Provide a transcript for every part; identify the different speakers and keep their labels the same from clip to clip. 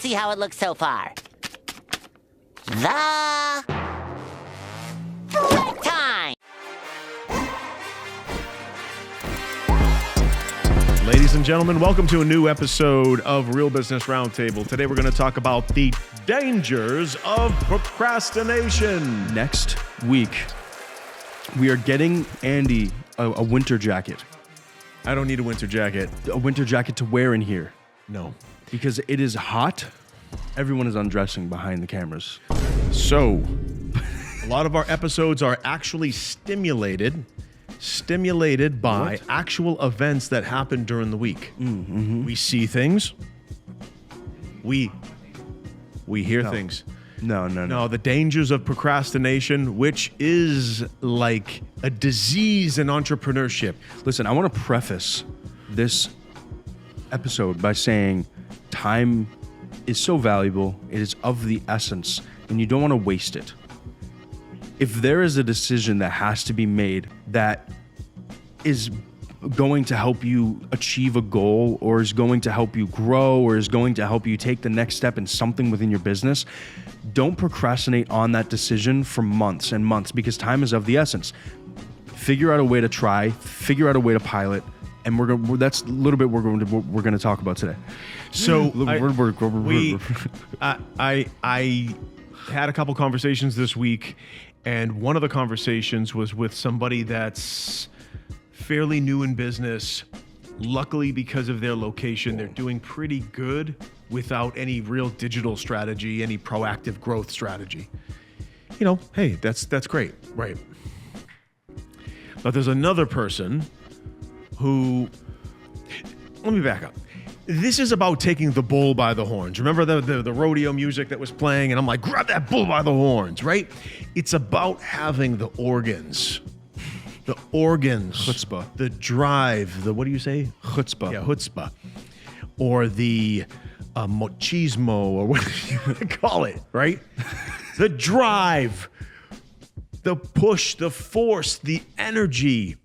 Speaker 1: see how it looks so far. The break time!
Speaker 2: Ladies and gentlemen, welcome to a new episode of Real Business Roundtable. Today we're going to talk about the dangers of procrastination.
Speaker 3: Next week, we are getting Andy a winter jacket.
Speaker 2: I don't need a winter jacket.
Speaker 3: A winter jacket to wear in here.
Speaker 2: No.
Speaker 3: Because it is hot. Everyone is undressing behind the cameras.
Speaker 2: So, a lot of our episodes are actually stimulated by actual events that happen during the week.
Speaker 3: Mm-hmm.
Speaker 2: We see things. We hear things.
Speaker 3: No.
Speaker 2: The dangers of procrastination, which is like a disease in entrepreneurship.
Speaker 3: Listen, I want to preface this episode by saying time is so valuable. It is of the essence, and you don't want to waste it. If there is a decision that has to be made that is going to help you achieve a goal, or is going to help you grow, or is going to help you take the next step in something within your business, don't procrastinate on that decision for months and months, because time is of the essence. Figure out a way to try, figure out a way to pilot, and that's a little bit we're going to talk about today.
Speaker 2: So I had a couple conversations this week, and one of the conversations was with somebody that's fairly new in business. Luckily, because of their location, they're doing pretty good without any real digital strategy, any proactive growth strategy. You know, hey, that's great, right? But there's another person who, let me back up. This is about taking the bull by the horns. Remember the rodeo music that was playing? And I'm like, grab that bull by the horns, right? It's about having the organs. The organs.
Speaker 3: Chutzpah.
Speaker 2: The drive. The, what do you say?
Speaker 3: Chutzpah.
Speaker 2: Yeah, chutzpah. Or the machismo, or whatever you want to call it, right? The drive. The push, the force, the energy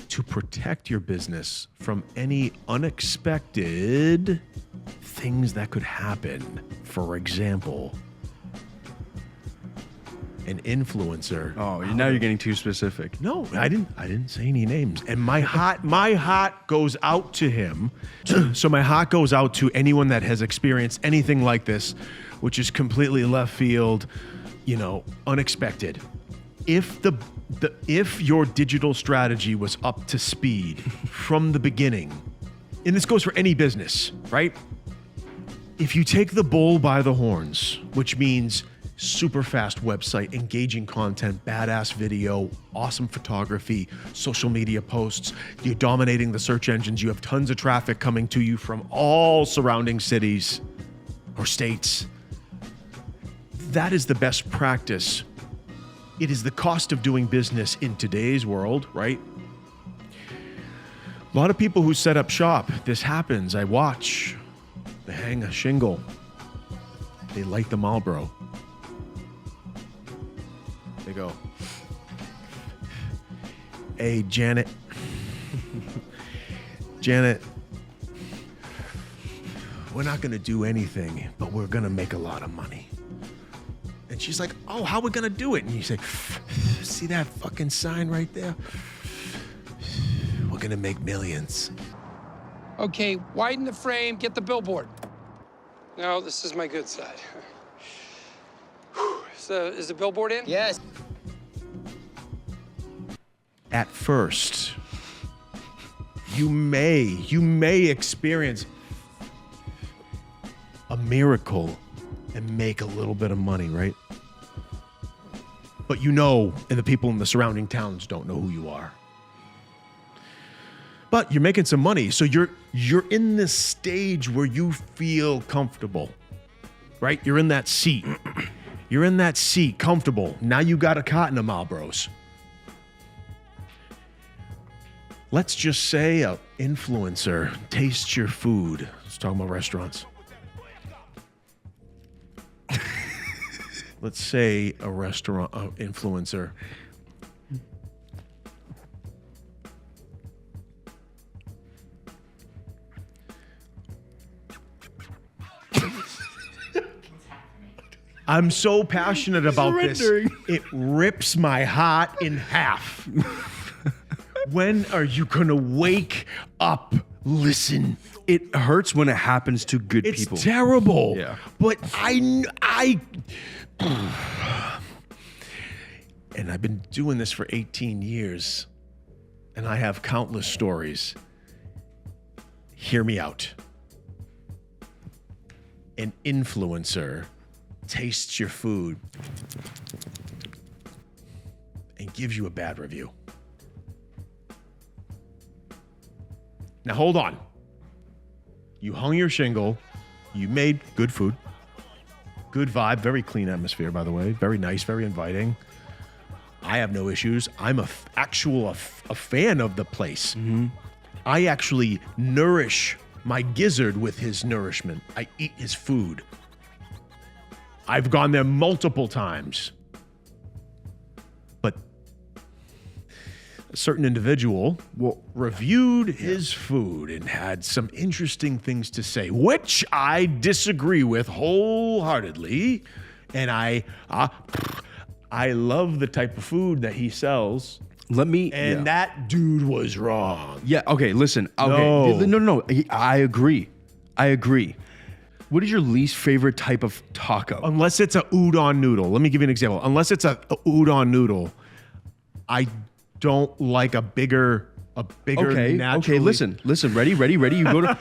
Speaker 2: to protect your business from any unexpected things that could happen. For example, an influencer.
Speaker 3: Oh, now you're getting too specific.
Speaker 2: No, I didn't say any names. And my heart goes out to him. So my heart goes out to anyone that has experienced anything like this, which is completely left field, unexpected. If your digital strategy was up to speed from the beginning, and this goes for any business, right? If you take the bull by the horns, which means super fast website, engaging content, badass video, awesome photography, social media posts, you're dominating the search engines, you have tons of traffic coming to you from all surrounding cities or states, that is the best practice. It is the cost of doing business in today's world, right? A lot of people who set up shop, this happens. I watch. They hang a shingle. They light the Marlboro. They go, hey, Janet. Janet, we're not going to do anything, but we're going to make a lot of money. And she's like, oh, how are we going to do it? And you say, see that fucking sign right there? We're going to make millions.
Speaker 4: Okay, widen the frame, get the billboard. No, this is my good side. So, is the billboard in?
Speaker 5: Yes.
Speaker 2: At first, you may experience a miracle and make a little bit of money, right? But and the people in the surrounding towns don't know who you are. But you're making some money, so you're in this stage where you feel comfortable, right? You're in that seat. You're in that seat, comfortable. Now you got a cotton of Marlboros. Let's just say an influencer tastes your food. Let's talk about restaurants. Let's say a restaurant influencer I'm so passionate about this.
Speaker 3: Surrendering.
Speaker 2: It rips my heart in half. When are you going to wake up? Listen.
Speaker 3: It hurts when it happens to good
Speaker 2: It's
Speaker 3: people.
Speaker 2: terrible.
Speaker 3: Yeah.
Speaker 2: But and I've been doing this for 18 years, and I have countless stories. Hear me out. An influencer tastes your food and gives you a bad review. Now, hold on. You hung your shingle. You made good food. Good vibe. Very clean atmosphere, by the way. Very nice, very inviting. I have no issues. I'm a fan of the place. Mm-hmm. I actually nourish my gizzard with his nourishment. I eat his food. I've gone there multiple times. But a certain individual reviewed his food and had some interesting things to say, which I disagree with wholeheartedly. And I love the type of food that he sells. That dude was wrong.
Speaker 3: Yeah, okay, listen. Okay. No. I agree. What is your least favorite type of taco?
Speaker 2: Unless it's a udon noodle. Let me give you an example. Unless it's a udon noodle, I don't like a bigger naturally.
Speaker 3: Okay, listen. Ready? You go to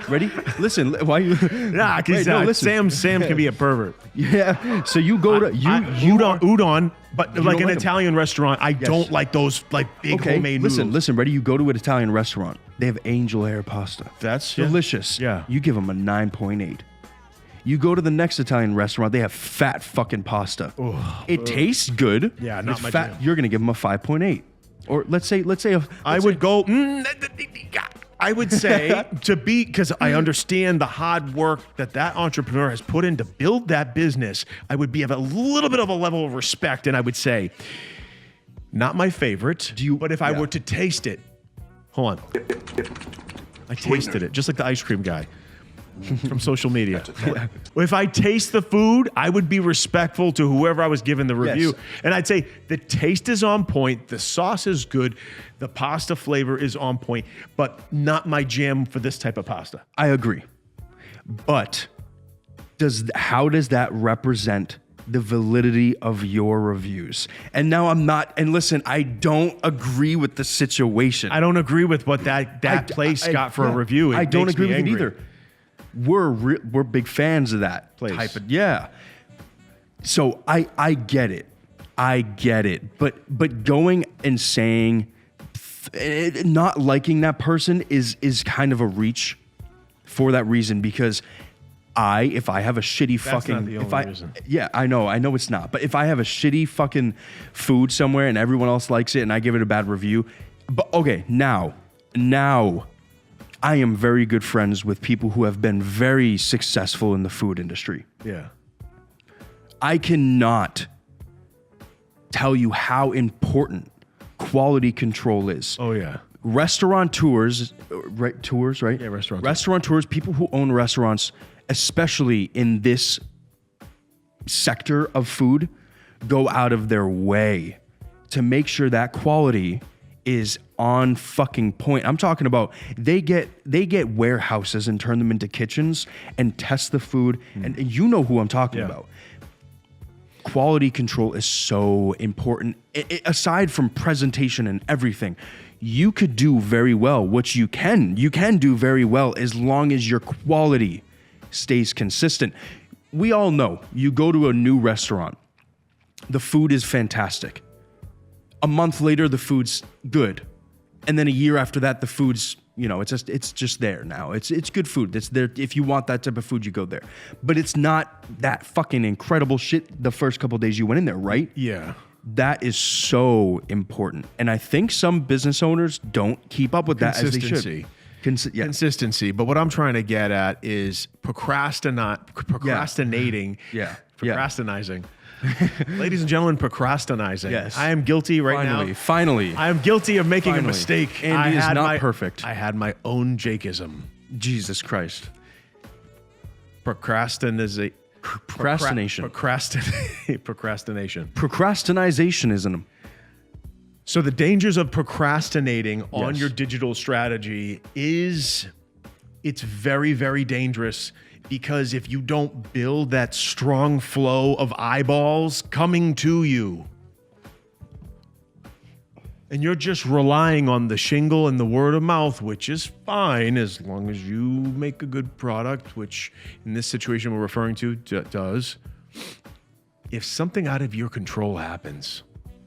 Speaker 3: ready. Listen, why you?
Speaker 2: Nah, because Sam can be a pervert.
Speaker 3: Yeah. So you go to
Speaker 2: udon, but
Speaker 3: You
Speaker 2: like
Speaker 3: don't
Speaker 2: an
Speaker 3: like 'em.
Speaker 2: Italian restaurant, I don't like those like big homemade noodles.
Speaker 3: Listen. Ready? You go to an Italian restaurant. They have angel hair pasta.
Speaker 2: That's
Speaker 3: delicious.
Speaker 2: Yeah.
Speaker 3: You give them a 9.8. You go to the next Italian restaurant. They have fat fucking pasta. It tastes good.
Speaker 2: Yeah, not
Speaker 3: It's
Speaker 2: my
Speaker 3: fat.
Speaker 2: jam.
Speaker 3: You're gonna give them a 5.8. Or let's say
Speaker 2: I would say because I understand the hard work that entrepreneur has put in to build that business, I would have a little bit of a level of respect, and I would say, not my favorite. But if I were to taste it, hold on, I tasted it just like the ice cream guy from social media. If I taste the food, I would be respectful to whoever I was giving the review.
Speaker 3: Yes.
Speaker 2: And I'd say the taste is on point, the sauce is good, the pasta flavor is on point, but not my jam for this type of pasta.
Speaker 3: I agree. But how does that represent the validity of your reviews? And now and listen, I don't agree with the situation.
Speaker 2: I don't agree with what that place got for a review.
Speaker 3: I don't agree with
Speaker 2: angry.
Speaker 3: it either. We're big fans of that
Speaker 2: Place.
Speaker 3: type of So I get it. But going and saying not liking that person is kind of a reach for that reason, because if I have a shitty fucking
Speaker 2: not the only reason.
Speaker 3: Yeah, I know it's not. But if I have a shitty fucking food somewhere and everyone else likes it and I give it a bad review, but okay, now I am very good friends with people who have been very successful in the food industry.
Speaker 2: Yeah.
Speaker 3: I cannot tell you how important quality control is.
Speaker 2: Oh, yeah.
Speaker 3: Restaurateurs, right?
Speaker 2: Yeah, restaurateurs.
Speaker 3: Restaurateurs, people who own restaurants, especially in this sector of food, go out of their way to make sure that quality is on fucking point. I'm talking about they get warehouses and turn them into kitchens and test the food, and you know who I'm talking about. Quality control is so important. Aside from presentation and everything, you could do very well, which you can do very well as long as your quality stays consistent. We all know you go to a new restaurant, the food is fantastic. A month later, the food's good. And then a year after that, the food's, it's just there now. It's good food. It's there. If you want that type of food, you go there. But it's not that fucking incredible shit the first couple of days you went in there, right?
Speaker 2: Yeah.
Speaker 3: That is so important. And I think some business owners don't keep up with that as they should.
Speaker 2: Consistency. But what I'm trying to get at is procrastinating.
Speaker 3: Yeah.
Speaker 2: Procrastinizing. Ladies and gentlemen, procrastinizing.
Speaker 3: Yes.
Speaker 2: I am guilty now.
Speaker 3: Finally.
Speaker 2: I am guilty of making a mistake.
Speaker 3: Andy is not perfect.
Speaker 2: I had my own Jakeism.
Speaker 3: Jesus Christ.
Speaker 2: Procrastination.
Speaker 3: Procrastination.
Speaker 2: Procrastination.
Speaker 3: Procrastinationism.
Speaker 2: So the dangers of procrastinating on
Speaker 3: Yes.
Speaker 2: your digital strategy it's very, very dangerous, because if you don't build that strong flow of eyeballs coming to you, and you're just relying on the shingle and the word of mouth, which is fine as long as you make a good product, which in this situation we're referring to does. If something out of your control happens,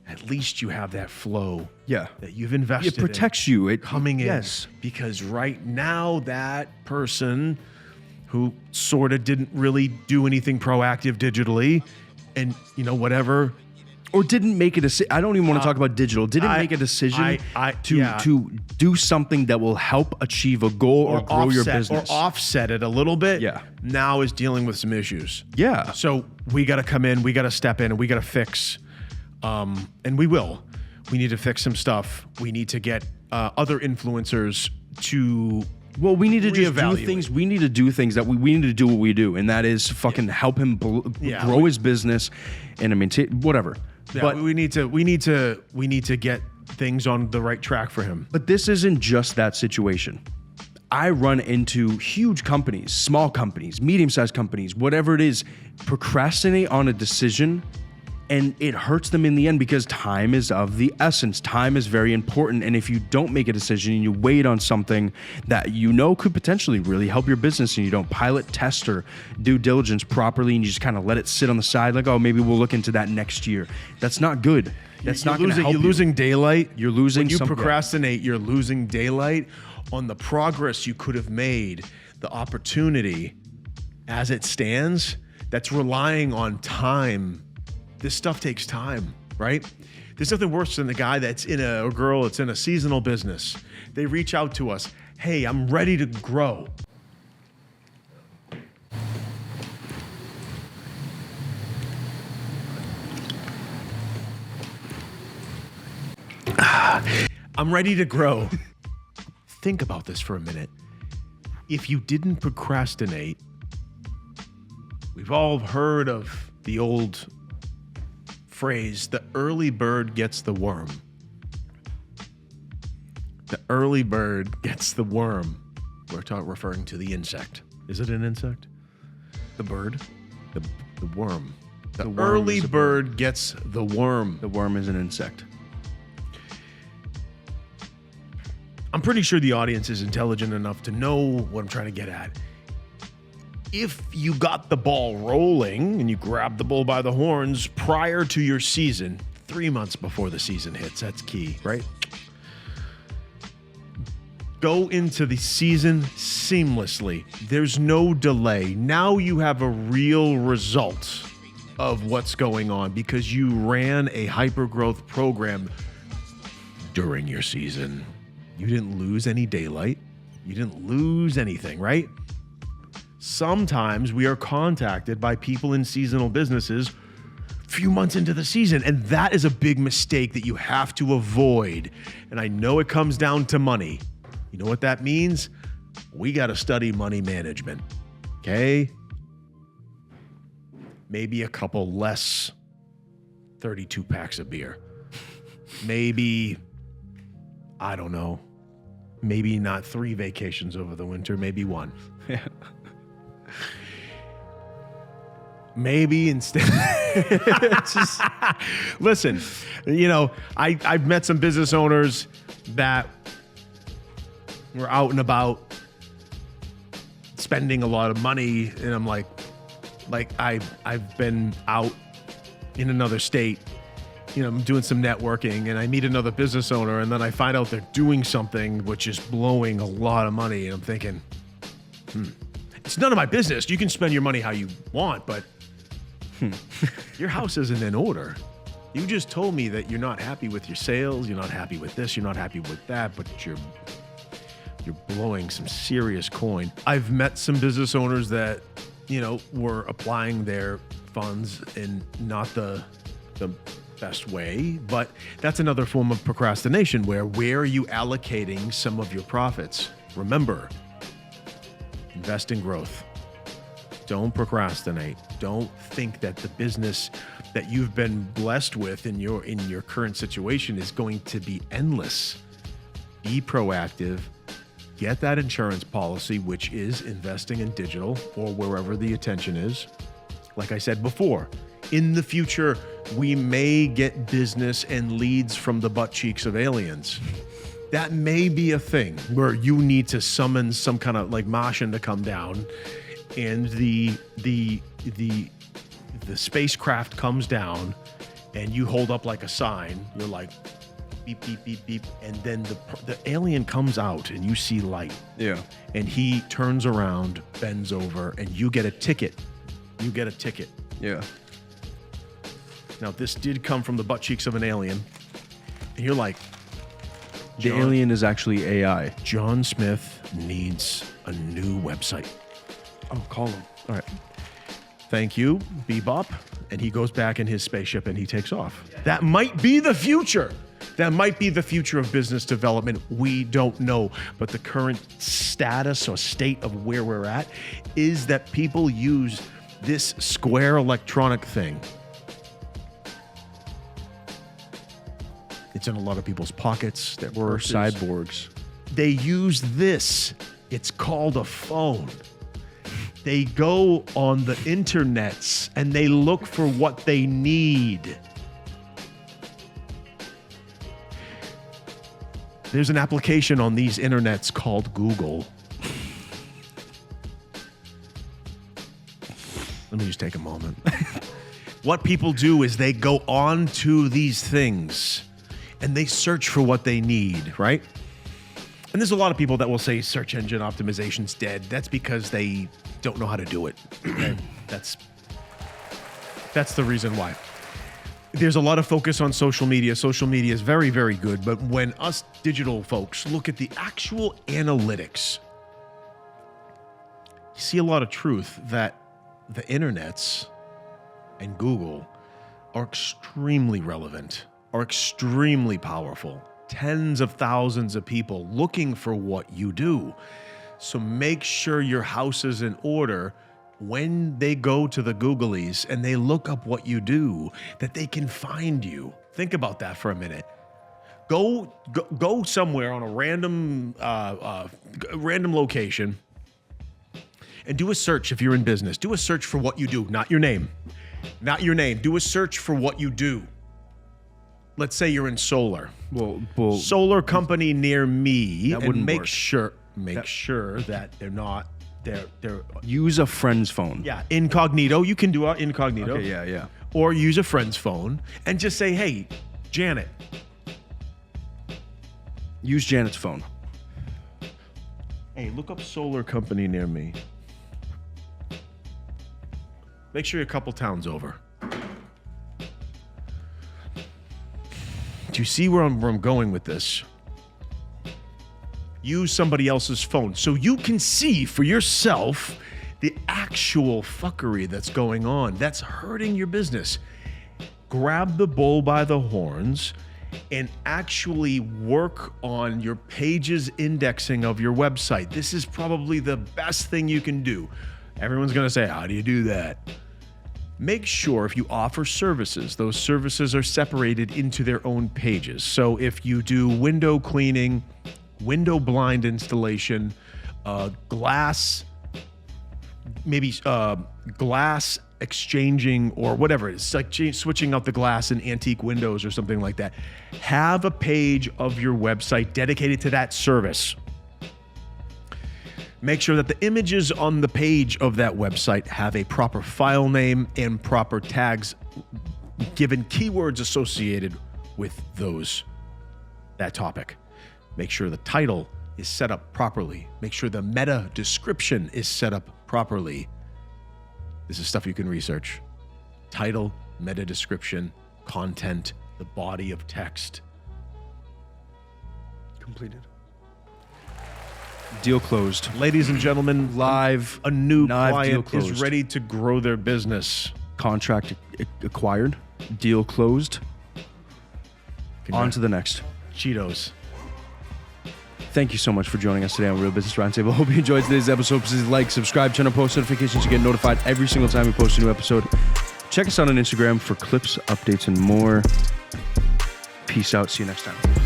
Speaker 2: at least you have that flow
Speaker 3: Yeah.
Speaker 2: that you've invested
Speaker 3: It protects you. It
Speaker 2: coming in.
Speaker 3: Yes.
Speaker 2: Because right now that person who sort of didn't really do anything proactive digitally, and whatever,
Speaker 3: Or didn't make a decision. I don't even want to talk about digital. Didn't make a decision to do something that will help achieve a goal or grow your business.
Speaker 2: or offset it a little bit.
Speaker 3: Yeah.
Speaker 2: Now is dealing with some issues.
Speaker 3: Yeah.
Speaker 2: So we got to come in, we got to step in, and we got to fix, and we will. We need to fix some stuff. We need to get other influencers to.
Speaker 3: Well, we need to just do
Speaker 2: reevaluate.
Speaker 3: things. We need to do things that we need to do what we do, and that is fucking help him grow his business, and I mean, whatever.
Speaker 2: Yeah,
Speaker 3: But
Speaker 2: we need to get things on the right track for him.
Speaker 3: But this isn't just that situation. I run into huge companies, small companies, medium-sized companies, whatever it is, procrastinate on a decision, and it hurts them in the end because time is of the essence. Time is very important, and if you don't make a decision and you wait on something that could potentially really help your business, and you don't pilot, test, or do diligence properly, and you just kind of let it sit on the side, like, oh, maybe we'll look into that next year. That's not good. That's not going to help you.
Speaker 2: You're losing daylight.
Speaker 3: You're losing
Speaker 2: when you
Speaker 3: something.
Speaker 2: procrastinate, you're losing daylight on the progress you could have made, the opportunity as it stands, that's relying on time. This stuff takes time, right? There's nothing worse than the guy or girl that's in a seasonal business. They reach out to us. Hey, I'm ready to grow. I'm ready to grow. Think about this for a minute. If you didn't procrastinate, we've all heard of the old phrase, the early bird gets the worm. The early bird gets the worm. We're referring to the insect. Is it an insect? The bird? The worm. The
Speaker 3: worm
Speaker 2: early
Speaker 3: is a
Speaker 2: bird gets the worm.
Speaker 3: The worm is an insect.
Speaker 2: I'm pretty sure the audience is intelligent enough to know what I'm trying to get at. If you got the ball rolling and you grabbed the bull by the horns prior to your season, 3 months before the season hits, that's key, right? Go into the season seamlessly. There's no delay. Now you have a real result of what's going on because you ran a hypergrowth program during your season. You didn't lose any daylight. You didn't lose anything, right? Sometimes we are contacted by people in seasonal businesses a few months into the season, and that is a big mistake that you have to avoid. And I know it comes down to money. You know what that means? We got to study money management, okay? Maybe a couple less 32 packs of beer. Maybe, I don't know, maybe not 3 vacations over the winter, maybe 1. Maybe instead, just listen, I've met some business owners that were out and about spending a lot of money. And I'm like I've been out in another state, I'm doing some networking and I meet another business owner and then I find out they're doing something which is blowing a lot of money. And I'm thinking, it's none of my business. You can spend your money how you want, but your house isn't in order. You just told me that you're not happy with your sales. You're not happy with this. You're not happy with that, but you're blowing some serious coin. I've met some business owners that, were applying their funds in not the best way, but that's another form of procrastination where are you allocating some of your profits? Remember, invest in growth. Don't procrastinate. Don't think that the business that you've been blessed with in your current situation is going to be endless. Be proactive. Get that insurance policy, which is investing in digital or wherever the attention is. Like I said before, in the future, we may get business and leads from the butt cheeks of aliens. That may be a thing where you need to summon some kind of like Martian to come down, and the spacecraft comes down, and you hold up like a sign. You're like, beep, beep, beep, beep. And then the alien comes out and you see light.
Speaker 3: Yeah.
Speaker 2: And he turns around, bends over, and you get a ticket. You get a ticket.
Speaker 3: Yeah.
Speaker 2: Now, this did come from the butt cheeks of an alien. And you're like,
Speaker 3: The alien is actually AI.
Speaker 2: John Smith needs a new website.
Speaker 3: Oh, call him.
Speaker 2: All right. Thank you, Bebop. And he goes back in his spaceship and he takes off. That might be the future. That might be the future of business development. We don't know. But the current status or state of where we're at is that people use this square electronic thing. It's in a lot of people's pockets.
Speaker 3: We're cyborgs.
Speaker 2: They use this. It's called a phone. They go on the internets and they look for what they need. There's an application on these internets called Google. Let me just take a moment. What people do is they go on to these things and they search for what they need, right? And there's a lot of people that will say search engine optimization's dead. That's because they don't know how to do it. That's the reason why. There's a lot of focus on social media. Social media is very, very good. But when us digital folks look at the actual analytics, you see a lot of truth that the internets and Google are extremely relevant, are extremely powerful. Tens of thousands of people looking for what you do. So make sure your house is in order when they go to the Googlies and they look up what you do, that they can find you. Think about that for a minute. Go somewhere on a random location and do a search if you're in business. Do a search for what you do, not your name. Not your name. Do a search for what you do. Let's say you're in solar.
Speaker 3: Well,
Speaker 2: Solar company near me,
Speaker 3: that
Speaker 2: and
Speaker 3: wouldn't
Speaker 2: make
Speaker 3: work.
Speaker 2: sure that they're not. They're
Speaker 3: use a friend's phone.
Speaker 2: yeah, incognito. You can do incognito.
Speaker 3: Okay, yeah.
Speaker 2: Or use a friend's phone and just say, "Hey, Janet."
Speaker 3: Use Janet's phone.
Speaker 2: Hey, look up solar company near me. Make sure you're a couple towns over. Do you see where I'm going with this? Use somebody else's phone so you can see for yourself the actual fuckery that's going on. That's hurting your business. Grab the bull by the horns and actually work on your pages indexing of your website. This is probably the best thing you can do. Everyone's going to say, how do you do that? Make sure if you offer services, those services are separated into their own pages. So if you do window cleaning, window blind installation, glass exchanging or whatever it is, like switching out the glass in antique windows or something like that, have a page of your website dedicated to that service. Make sure that the images on the page of that website have a proper file name and proper tags, given keywords associated with that topic. Make sure the title is set up properly. Make sure the meta description is set up properly. This is stuff you can research. Title, meta description, content, the body of text.
Speaker 3: Completed. Deal closed.
Speaker 2: Ladies and gentlemen,
Speaker 3: Live.
Speaker 2: a new
Speaker 3: Deal
Speaker 2: client
Speaker 3: closed.
Speaker 2: is ready to grow their business.
Speaker 3: Contract acquired. Deal closed. On to the next.
Speaker 2: Cheetos.
Speaker 3: Thank you so much for joining us today on Real Business Roundtable. Hope you enjoyed today's episode. Please like, subscribe, turn on post notifications to get notified every single time we post a new episode. Check us out on Instagram for clips, updates, and more. Peace out. See you next time.